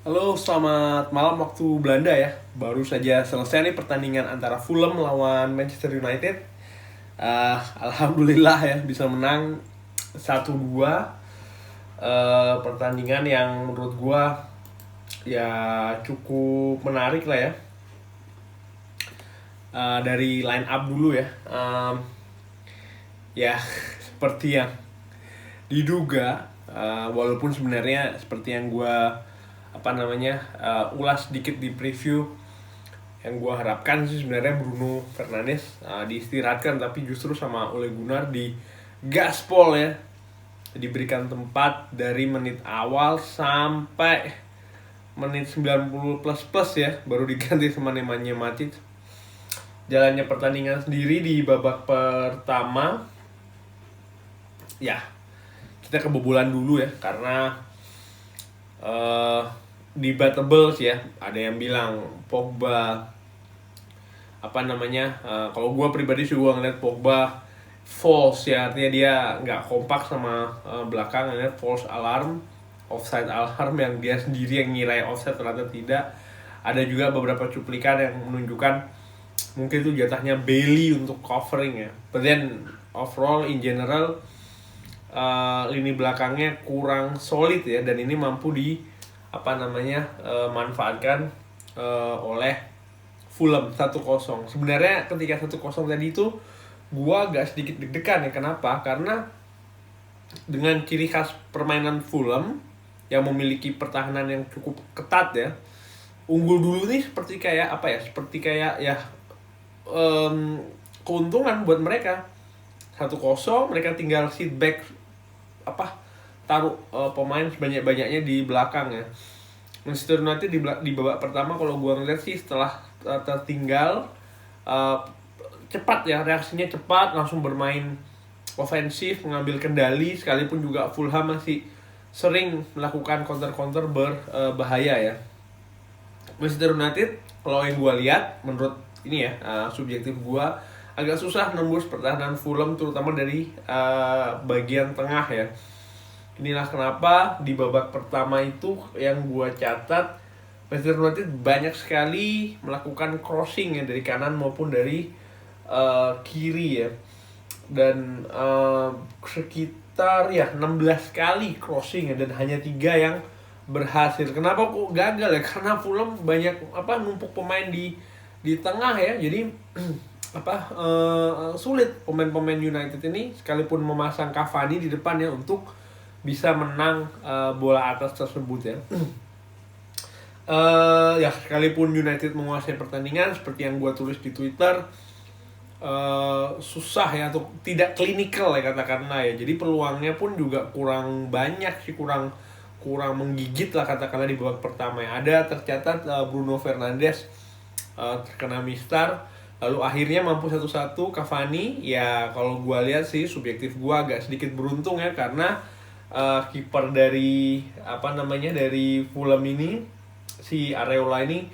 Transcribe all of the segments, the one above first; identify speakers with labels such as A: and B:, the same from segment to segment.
A: Halo, selamat malam waktu Belanda ya. Baru saja selesai nih pertandingan antara Fulham lawan Manchester United. Alhamdulillah ya bisa menang 1-2. Pertandingan yang menurut gua ya cukup menarik lah ya. Dari line up dulu ya. Ya seperti yang diduga, walaupun sebenarnya seperti yang gua ulas sedikit di preview, yang gue harapkan sih sebenarnya Bruno Fernandes diistirahatkan, tapi justru sama Ole Gunnar di gaspol ya, diberikan tempat dari menit awal sampai menit 90 plus plus ya, baru diganti sama Nemanja Matic. Jalannya pertandingan sendiri di babak pertama ya kita kebobolan dulu ya, karena debatable sih ya. Ada yang bilang Pogba kalau gue pribadi sih gue ngeliat Pogba false ya, artinya dia nggak kompak sama belakang, ngeliat false alarm, offside alarm, yang dia sendiri yang ngirai offside ternyata tidak. Ada juga beberapa cuplikan yang menunjukkan mungkin itu jatahnya Bailey untuk covering ya. But then overall in general lini belakangnya kurang solid ya, dan ini mampu manfaatkan oleh Fulham 1-0. Sebenarnya ketika 1-0 tadi itu gua agak sedikit deg-degan ya. Kenapa? Karena dengan ciri khas permainan Fulham yang memiliki pertahanan yang cukup ketat ya, unggul dulu nih seperti kayak keuntungan buat mereka. 1-0, mereka tinggal sit back, taruh pemain sebanyak-banyaknya di belakang ya. Manchester United di babak pertama kalau gua ngeliat sih, setelah tertinggal cepat ya, reaksinya cepat, langsung bermain ofensif, mengambil kendali, sekalipun juga Fulham masih sering melakukan counter-counter berbahaya ya. Manchester United kalau yang gua lihat, menurut ini ya, subjektif gua, agak susah nembus pertahanan Fulham, terutama dari bagian tengah ya. Inilah kenapa di babak pertama itu yang gua catat, Manchester United banyak sekali melakukan crossing ya, dari kanan maupun dari kiri ya. Dan sekitar ya 16 kali crossing ya, dan hanya 3 yang berhasil. Kenapa kok gagal ya? Karena Fulham banyak numpuk pemain di tengah ya. Jadi sulit pemain-pemain United ini, sekalipun memasang Cavani di depan ya, untuk bisa menang bola atas tersebut ya. Ya sekalipun United menguasai pertandingan seperti yang gue tulis di Twitter, susah ya, atau tidak klinikal ya katakanlah ya. Jadi peluangnya pun juga kurang banyak sih, kurang menggigit lah katakanlah di babak pertama ya. Ada tercatat Bruno Fernandes terkena mistar, lalu akhirnya mampu 1-1 Cavani ya. Kalau gue lihat sih, subjektif gue agak sedikit beruntung ya, karena kiper dari dari Fulham ini, si Areola ini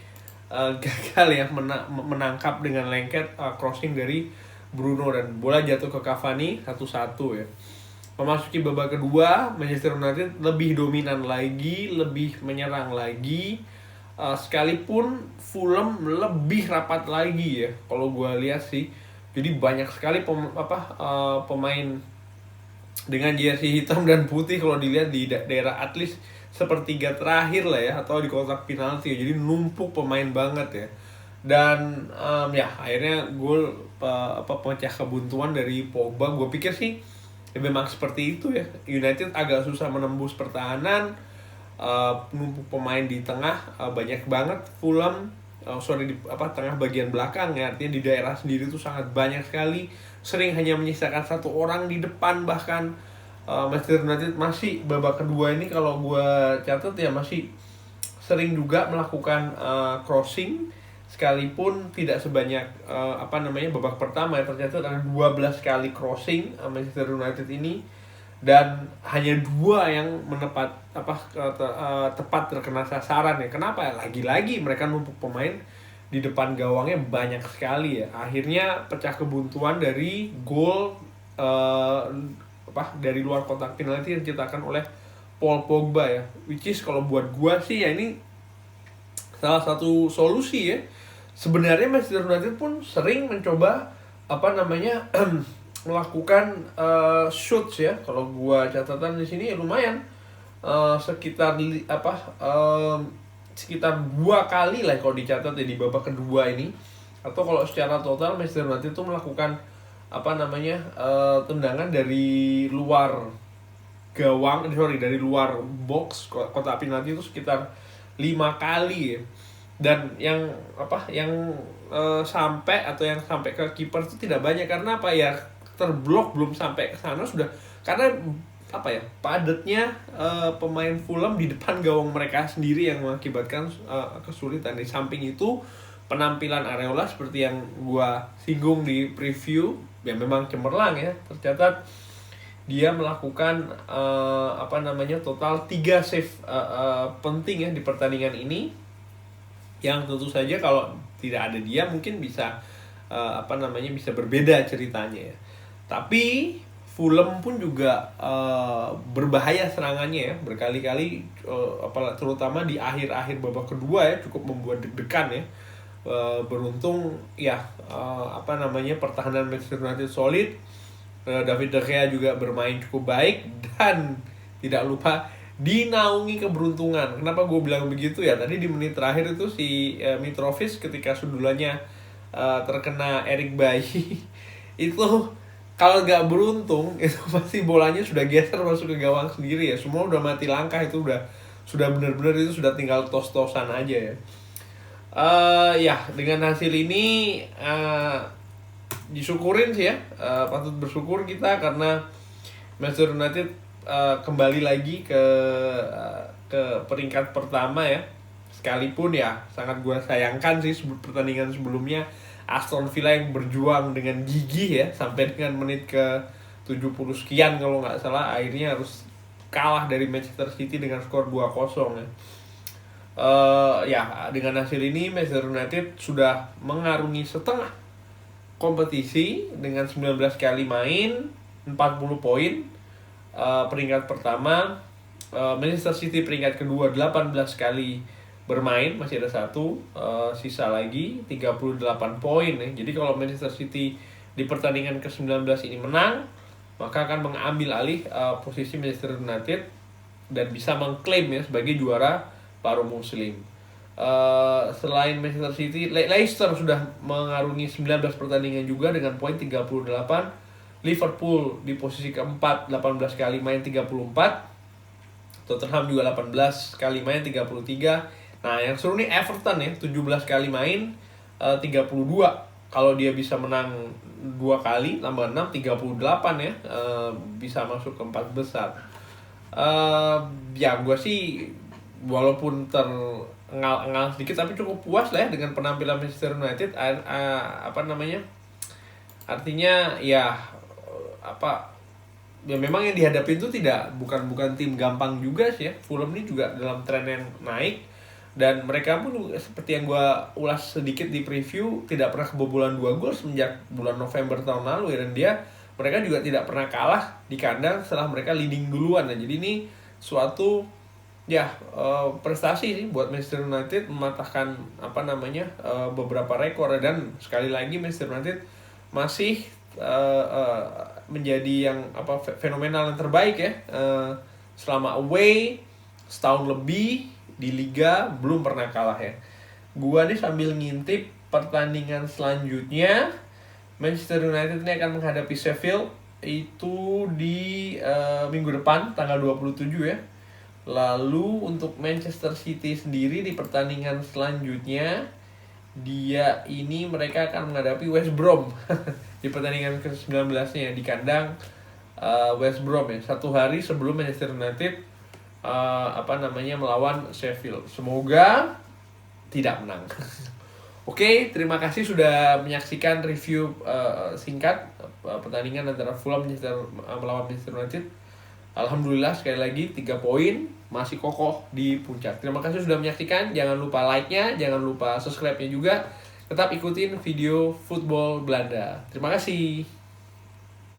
A: gagal ya menangkap dengan lengket crossing dari Bruno, dan bola jatuh ke Cavani 1-1 ya. Memasuki babak kedua, Manchester United lebih dominan lagi, lebih menyerang lagi, sekalipun Fulham lebih rapat lagi ya kalau gue lihat sih. Jadi banyak sekali pemain dengan jersey hitam dan putih kalau dilihat di daerah at least sepertiga terakhir lah ya, atau di kotak penalti ya. Jadi numpuk pemain banget ya. Dan ya akhirnya gol pecah kebuntuan dari Pogba. Gue pikir sih ya memang seperti itu ya, United agak susah menembus pertahanan, numpuk pemain di tengah banyak banget. Fulham di tengah bagian belakang ya, artinya di daerah sendiri tuh sangat banyak sekali, sering hanya menyisakan 1 orang di depan. Bahkan Manchester United masih babak kedua ini kalau gue catat ya, masih sering juga melakukan crossing, sekalipun tidak sebanyak babak pertama ya. Tercatat ada 12 kali crossing Manchester United ini, dan hanya 2 yang tepat terkena sasaran ya. Kenapa ya? Lagi-lagi mereka numpuk pemain di depan gawangnya banyak sekali ya. Akhirnya pecah kebuntuan dari gol dari luar kotak penalti yang diciptakan oleh Paul Pogba ya. Which is kalau buat gua sih ya, ini salah satu solusi ya. Sebenarnya Manchester United pun sering mencoba melakukan shoots ya. Kalau gua catatan di sini ya lumayan, sekitar sekitar 2 kali lah kalau dicatat ya di babak kedua ini. Atau kalau secara total Manchester United itu melakukan tendangan dari luar gawang, dari luar box kotak penalti itu sekitar 5 kali ya. Dan yang sampai ke kiper itu tidak banyak, karena terblok belum sampai ke sana sudah, karena padatnya pemain Fulham di depan gawang mereka sendiri yang mengakibatkan kesulitan. Di samping itu penampilan Areola seperti yang gua singgung di preview yang memang cemerlang ya. Tercatat dia melakukan total 3 save penting ya di pertandingan ini, yang tentu saja kalau tidak ada dia mungkin bisa bisa berbeda ceritanya ya. Tapi Fulham pun juga berbahaya serangannya ya, berkali-kali terutama di akhir-akhir babak kedua ya, cukup membuat deg-degan ya. Beruntung ya pertahanan Manchester United solid. David De Gea juga bermain cukup baik, dan tidak lupa dinaungi keberuntungan. Kenapa gue bilang begitu ya? Tadi di menit terakhir itu si Mitrovic ketika sundulannya terkena Eric Bailly itu kalau nggak beruntung itu pasti bolanya sudah geser masuk ke gawang sendiri ya. Semua udah mati langkah, itu sudah benar-benar itu sudah tinggal tos-tosan aja ya. Dengan hasil ini disyukurin sih ya, patut bersyukur kita karena Manchester United kembali lagi ke peringkat pertama ya. Sekalipun ya sangat gue sayangkan sih pertandingan sebelumnya Aston Villa yang berjuang dengan gigih ya sampai dengan menit ke 70 sekian kalau nggak salah, akhirnya harus kalah dari Manchester City dengan skor 2-0 ya. Dengan hasil ini Manchester United sudah mengarungi setengah kompetisi dengan 19 kali main, 40 poin. Peringkat pertama, Manchester City peringkat kedua 18 kali bermain, masih ada satu sisa lagi 38 poin ya. Jadi kalau Manchester City di pertandingan ke-19 ini menang, maka akan mengambil alih posisi Manchester United dan bisa mengklaim ya sebagai juara paruh musim. Selain Manchester City, Leicester sudah mengarungi 19 pertandingan juga dengan poin 38. Liverpool di posisi keempat 18 kali main 34. Tottenham juga 18 kali main 33. Nah yang seru nih Everton ya, 17 kali main 32. Kalau dia bisa menang 2 kali tambah 6 38 ya, bisa masuk ke 4 besar. Ya gue sih walaupun engal sedikit tapi cukup puas lah ya dengan penampilan Manchester United. Artinya ya memang yang dihadapi itu bukan tim gampang juga sih ya. Fulham ini juga dalam tren yang naik, dan mereka pun seperti yang gue ulas sedikit di preview tidak pernah kebobolan 2 gol semenjak bulan November tahun lalu ya. Dan mereka juga tidak pernah kalah di kandang setelah mereka leading duluan. Nah, jadi ini suatu prestasi sih buat Manchester United, mematahkan beberapa rekor. Dan sekali lagi Manchester United masih menjadi yang fenomenal yang terbaik ya, selama away setahun lebih di liga belum pernah kalah ya. Gua nih sambil ngintip pertandingan selanjutnya, Manchester United ini akan menghadapi Sheffield itu di minggu depan tanggal 27 ya. Lalu untuk Manchester City sendiri di pertandingan selanjutnya mereka akan menghadapi West Brom di pertandingan ke-19-nya di kandang West Brom ya, 1 hari sebelum Manchester United melawan Sheffield. Semoga tidak menang. Oke, terima kasih sudah menyaksikan review singkat pertandingan antara Fulham melawan Manchester United. Alhamdulillah sekali lagi 3 poin, masih kokoh di puncak. Terima kasih sudah menyaksikan. Jangan lupa like-nya, jangan lupa subscribe-nya juga. Tetap ikutin video Football Belanda. Terima kasih.